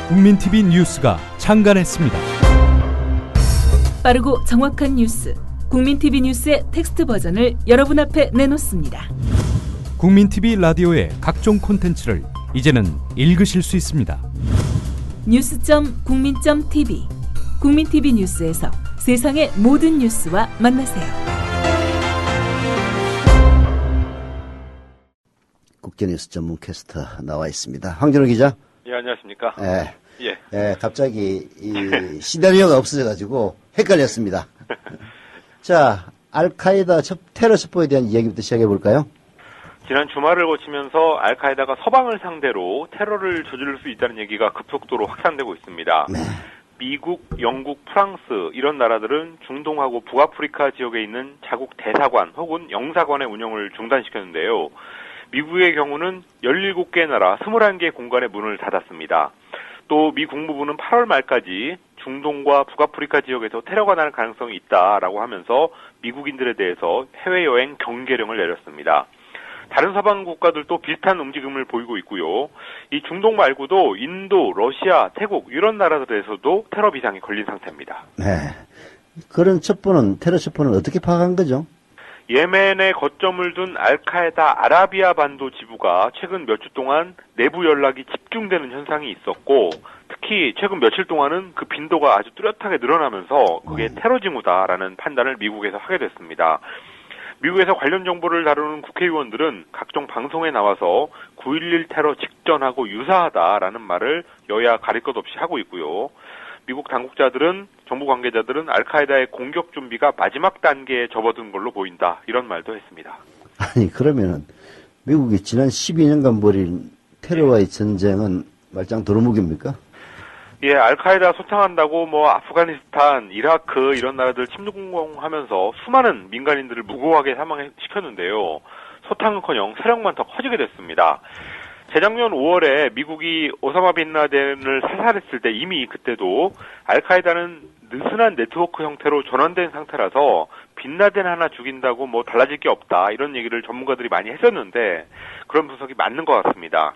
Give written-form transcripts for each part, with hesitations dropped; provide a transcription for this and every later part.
국민TV 뉴스가 창간했습니다. 빠르고 정확한 뉴스, 국민TV 뉴스의 텍스트 버전을 여러분 앞에 내놓습니다. 국민TV 라디오의 각종 콘텐츠를 이제는 읽으실 수 있습니다. 뉴스.국민.tv, 국민TV 뉴스에서 세상의 모든 뉴스와 만나세요. 국제뉴스 전문 캐스터 나와 있습니다. 황준호 기자. 예, 안녕하십니까. 갑자기 이 시나리오가 없어져가지고 헷갈렸습니다. 자, 알카에다 테러 첩보에 대한 이야기부터 시작해 볼까요? 지난 주말을 거치면서 알카에다가 서방을 상대로 테러를 저지를 수 있다는 얘기가 급속도로 확산되고 있습니다. 네. 미국, 영국, 프랑스 이런 나라들은 중동하고 북아프리카 지역에 있는 자국 대사관 혹은 영사관의 운영을 중단시켰는데요. 미국의 경우는 17개 나라 21개 공간의 문을 닫았습니다. 또 미 국무부는 8월 말까지 중동과 북아프리카 지역에서 테러가 날 가능성이 있다라고 하면서 미국인들에 대해서 해외여행 경계령을 내렸습니다. 다른 서방 국가들도 비슷한 움직임을 보이고 있고요. 이 중동 말고도 인도, 러시아, 태국 이런 나라들에서도 테러 비상이 걸린 상태입니다. 네. 그런 테러 첩보는 어떻게 파악한 거죠? 예멘에 거점을 둔 알카에다 아라비아 반도 지부가 최근 몇 주 동안 내부 연락이 집중되는 현상이 있었고, 특히 최근 며칠 동안은 그 빈도가 아주 뚜렷하게 늘어나면서 그게 테러 징후다라는 판단을 미국에서 하게 됐습니다. 미국에서 관련 정보를 다루는 국회의원들은 각종 방송에 나와서 9.11 테러 직전하고 유사하다라는 말을 여야 가릴 것 없이 하고 있고요. 미국 당국자들은, 정부 관계자들은 알카에다의 공격 준비가 마지막 단계에 접어든 걸로 보인다, 이런 말도 했습니다. 아니, 그러면은 미국이 지난 12년간 벌인 테러와의 전쟁은 말짱 도루묵입니까? 예, 알카에다 소탕한다고 아프가니스탄, 이라크 이런 나라들 침공하면서 수많은 민간인들을 무고하게 사망시켰는데요. 소탕은커녕 세력만 더 커지게 됐습니다. 재작년 5월에 미국이 오사마 빈 라덴을 사살했을 때 이미 그때도 알카에다는 느슨한 네트워크 형태로 전환된 상태라서 빈 라덴 하나 죽인다고 달라질 게 없다, 이런 얘기를 전문가들이 많이 했었는데 그런 분석이 맞는 것 같습니다.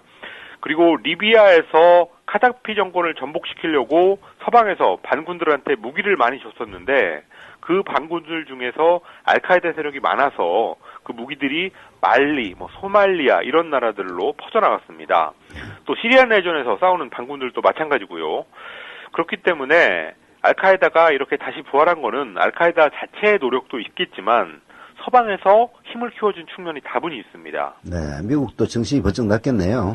그리고 리비아에서 카다피 정권을 전복시키려고 서방에서 반군들한테 무기를 많이 줬었는데 그 반군들 중에서 알카에다 세력이 많아서 그 무기들이 말리, 소말리아 이런 나라들로 퍼져나갔습니다. 또 시리아 내전에서 싸우는 반군들도 마찬가지고요. 그렇기 때문에 알카에다가 이렇게 다시 부활한 거는 알카에다 자체의 노력도 있겠지만 서방에서 힘을 키워준 측면이 다분히 있습니다. 네, 미국도 정신이 번쩍 났겠네요.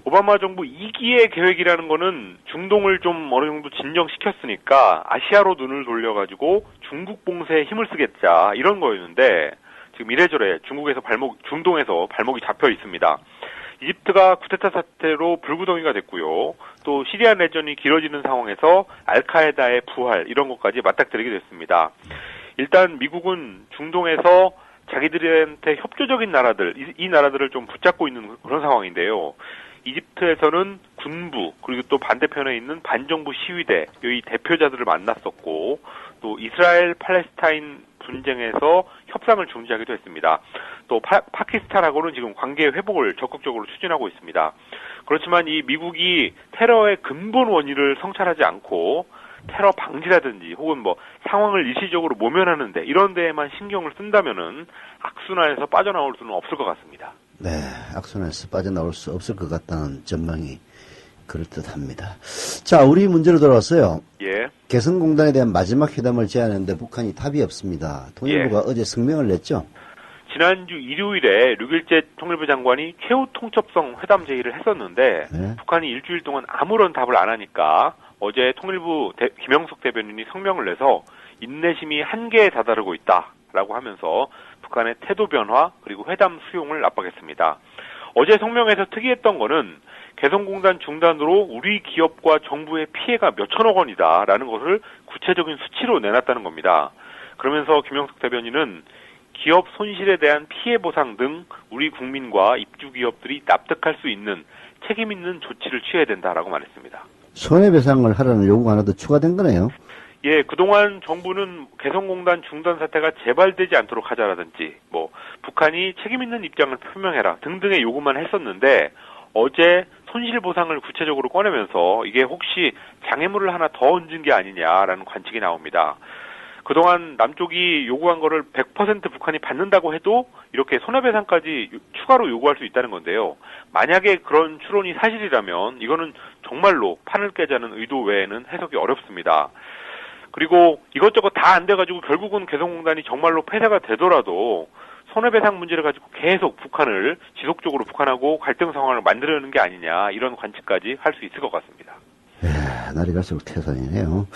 오바마 정부 2기의 계획이라는 거는 중동을 좀 어느 정도 진정시켰으니까 아시아로 눈을 돌려가지고 중국 봉쇄에 힘을 쓰겠자, 이런 거였는데 지금 이래저래 중동에서 발목이 잡혀 있습니다. 이집트가 쿠데타 사태로 불구덩이가 됐고요. 또 시리아 내전이 길어지는 상황에서 알카에다의 부활 이런 것까지 맞닥뜨리게 됐습니다. 일단 미국은 중동에서 자기들한테 협조적인 나라들, 이 나라들을 좀 붙잡고 있는 그런 상황인데요. 이집트에서는 군부, 그리고 또 반대편에 있는 반정부 시위대, 이 대표자들을 만났었고, 또 이스라엘 팔레스타인 분쟁에서 협상을 중지하기도 했습니다. 또 파키스탄하고는 지금 관계 회복을 적극적으로 추진하고 있습니다. 그렇지만 이 미국이 테러의 근본 원인을 성찰하지 않고 테러 방지라든지 혹은 상황을 일시적으로 모면하는데 이런 데에만 신경을 쓴다면은 악순환에서 빠져나올 수는 없을 것 같습니다. 네, 악순환에서 빠져나올 수 없을 것 같다는 전망이 그럴듯합니다. 자, 우리 문제로 돌아왔어요. 예. 개성공단에 대한 마지막 회담을 제안했는데 북한이 답이 없습니다. 통일부가 어제 성명을 냈죠? 지난주 일요일에 류길재 통일부 장관이 최후 통첩성 회담 제의를 했었는데 북한이 일주일 동안 아무런 답을 안 하니까 어제 통일부 김영석 대변인이 성명을 내서 인내심이 한계에 다다르고 있다라고 하면서 북한의 태도 변화 그리고 회담 수용을 압박했습니다. 어제 성명에서 특이했던 거는 개성공단 중단으로 우리 기업과 정부의 피해가 몇천억 원이다라는 것을 구체적인 수치로 내놨다는 겁니다. 그러면서 김영석 대변인은 기업 손실에 대한 피해 보상 등 우리 국민과 입주 기업들이 납득할 수 있는 책임 있는 조치를 취해야 된다라고 말했습니다. 손해배상을 하라는 요구가 하나 더 추가된 거네요. 예, 그동안 정부는 개성공단 중단 사태가 재발되지 않도록 하자라든지 북한이 책임 있는 입장을 표명해라 등등의 요구만 했었는데 어제 손실보상을 구체적으로 꺼내면서 이게 혹시 장애물을 하나 더 얹은 게 아니냐라는 관측이 나옵니다. 그동안 남쪽이 요구한 거를 100% 북한이 받는다고 해도 이렇게 손해배상까지 추가로 요구할 수 있다는 건데요. 만약에 그런 추론이 사실이라면 이거는 정말로 판을 깨자는 의도 외에는 해석이 어렵습니다. 그리고 이것저것 다 안 돼가지고 결국은 개성공단이 정말로 폐쇄가 되더라도 손해배상 문제를 가지고 계속 북한을 지속적으로 북한하고 갈등 상황을 만들려는 게 아니냐 이런 관측까지 할 수 있을 것 같습니다. 날이 갈수록 태산이네요.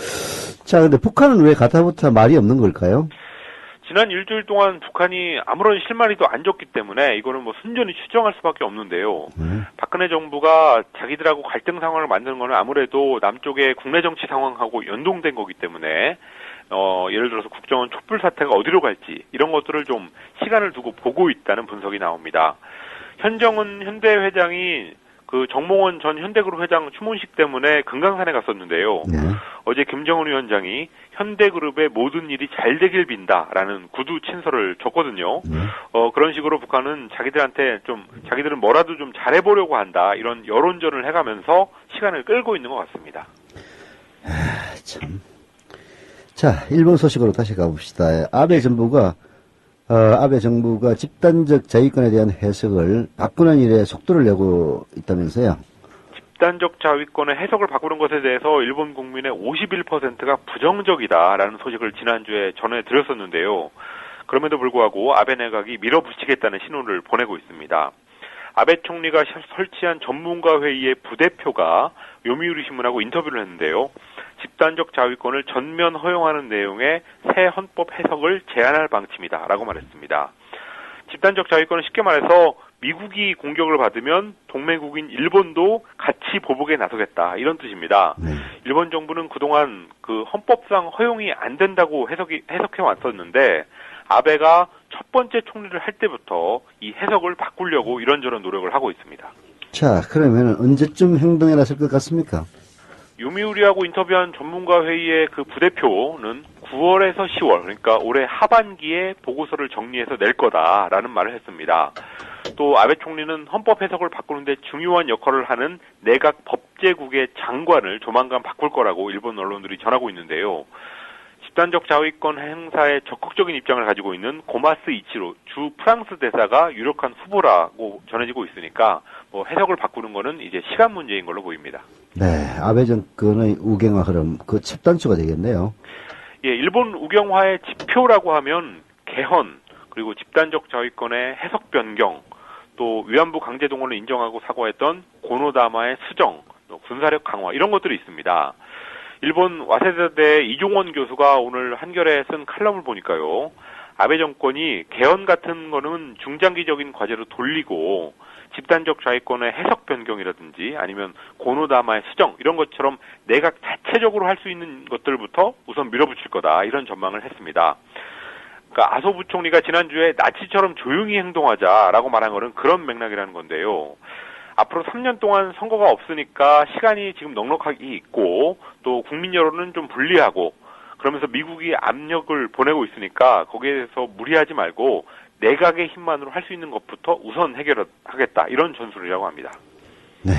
자, 근데 북한은 왜 가타부타 말이 없는 걸까요? 지난 일주일 동안 북한이 아무런 실마리도 안 줬기 때문에 이거는 뭐 순전히 추정할 수밖에 없는데요. 박근혜 정부가 자기들하고 갈등 상황을 만드는 거는 아무래도 남쪽의 국내 정치 상황하고 연동된 거기 때문에 예를 들어서 국정원 촛불 사태가 어디로 갈지 이런 것들을 좀 시간을 두고 보고 있다는 분석이 나옵니다. 현정은 현대 회장이 그 정몽원 전 현대그룹 회장 추모식 때문에 금강산에 갔었는데요. 네. 어제 김정은 위원장이 현대그룹의 모든 일이 잘 되길 빈다라는 구두 친서를 줬거든요. 그런 식으로 북한은 자기들은 뭐라도 좀 잘해보려고 한다 이런 여론전을 해가면서 시간을 끌고 있는 것 같습니다. 참. 자, 일본 소식으로 다시 가봅시다. 아베 정부가 집단적 자위권에 대한 해석을 바꾸는 일에 속도를 내고 있다면서요? 집단적 자위권의 해석을 바꾸는 것에 대해서 일본 국민의 51%가 부정적이다라는 소식을 지난주에 전해드렸었는데요. 그럼에도 불구하고 아베 내각이 밀어붙이겠다는 신호를 보내고 있습니다. 아베 총리가 설치한 전문가 회의의 부대표가 요미우리 신문하고 인터뷰를 했는데요. 집단적 자위권을 전면 허용하는 내용의 새 헌법 해석을 제안할 방침이다라고 말했습니다. 집단적 자위권은 쉽게 말해서 미국이 공격을 받으면 동맹국인 일본도 같이 보복에 나서겠다 이런 뜻입니다. 일본 정부는 그동안 그 헌법상 허용이 안 된다고 해석해 왔었는데 아베가 첫 번째 총리를 할 때부터 이 해석을 바꾸려고 이런저런 노력을 하고 있습니다. 자, 그러면 언제쯤 행동에 나설 것 같습니까? 요미우리하고 인터뷰한 전문가 회의의 그 부대표는 9월에서 10월, 그러니까 올해 하반기에 보고서를 정리해서 낼 거다라는 말을 했습니다. 또 아베 총리는 헌법 해석을 바꾸는데 중요한 역할을 하는 내각 법제국의 장관을 조만간 바꿀 거라고 일본 언론들이 전하고 있는데요. 집단적 자위권 행사에 적극적인 입장을 가지고 있는 고마스 이치로 주 프랑스 대사가 유력한 후보라고 전해지고 있으니까 뭐 해석을 바꾸는 거는 이제 시간 문제인 걸로 보입니다. 네, 아베 정권의 우경화 흐름, 그 첫 단추가 되겠네요. 예, 일본 우경화의 지표라고 하면 개헌, 그리고 집단적 자위권의 해석 변경, 또 위안부 강제 동원을 인정하고 사과했던 고노다마의 수정, 또 군사력 강화 이런 것들이 있습니다. 일본 와세다대 이종원 교수가 오늘 한겨레에 쓴 칼럼을 보니까요. 아베 정권이 개헌 같은 거는 중장기적인 과제로 돌리고 집단적 자위권의 해석 변경이라든지 아니면 고노다마의 수정 이런 것처럼 내각 자체적으로 할 수 있는 것들부터 우선 밀어붙일 거다 이런 전망을 했습니다. 그러니까 아소 부총리가 지난주에 나치처럼 조용히 행동하자라고 말한 거는 그런 맥락이라는 건데요. 앞으로 3년 동안 선거가 없으니까 시간이 지금 넉넉하게 있고 또 국민 여론은 좀 불리하고 그러면서 미국이 압력을 보내고 있으니까 거기에 대해서 무리하지 말고 내각의 힘만으로 할 수 있는 것부터 우선 해결하겠다 이런 전술이라고 합니다. 네.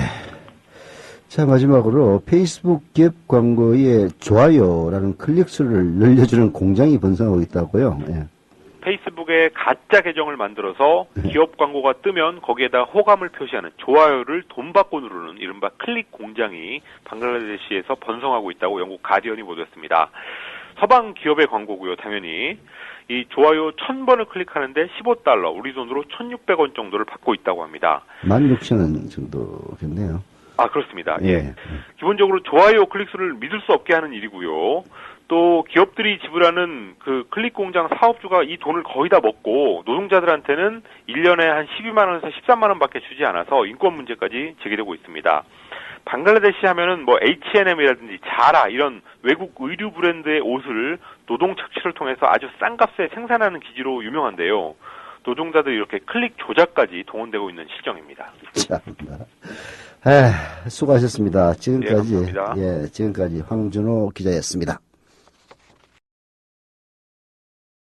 자, 마지막으로 페이스북 기업 광고에 좋아요라는 클릭수를 늘려주는 공장이 번성하고 있다고요. 예. 페이스북에 가짜 계정을 만들어서 기업 광고가 뜨면 거기에다 호감을 표시하는 좋아요를 돈 받고 누르는 이른바 클릭 공장이 방글라데시에서 번성하고 있다고 영국 가디언이 보도했습니다. 서방 기업의 광고고요, 당연히. 이 좋아요 1000번을 클릭하는데 $15, 우리 돈으로 1,600원 정도를 받고 있다고 합니다. 16,000원 정도겠네요. 아, 그렇습니다. 예. 기본적으로 좋아요 클릭수를 믿을 수 없게 하는 일이고요. 또 기업들이 지불하는 그 클릭 공장 사업주가 이 돈을 거의 다 먹고 노동자들한테는 1년에 한 12만 원에서 13만 원밖에 주지 않아서 인권 문제까지 제기되고 있습니다. 방글라데시 하면은 뭐 H&M이라든지 자라 이런 외국 의류 브랜드의 옷을 노동 착취를 통해서 아주 싼 값에 생산하는 기지로 유명한데요. 노동자들이 이렇게 클릭 조작까지 동원되고 있는 실정입니다. 수고하셨습니다. 지금까지 네, 감사합니다. 지금까지 황준호 기자였습니다.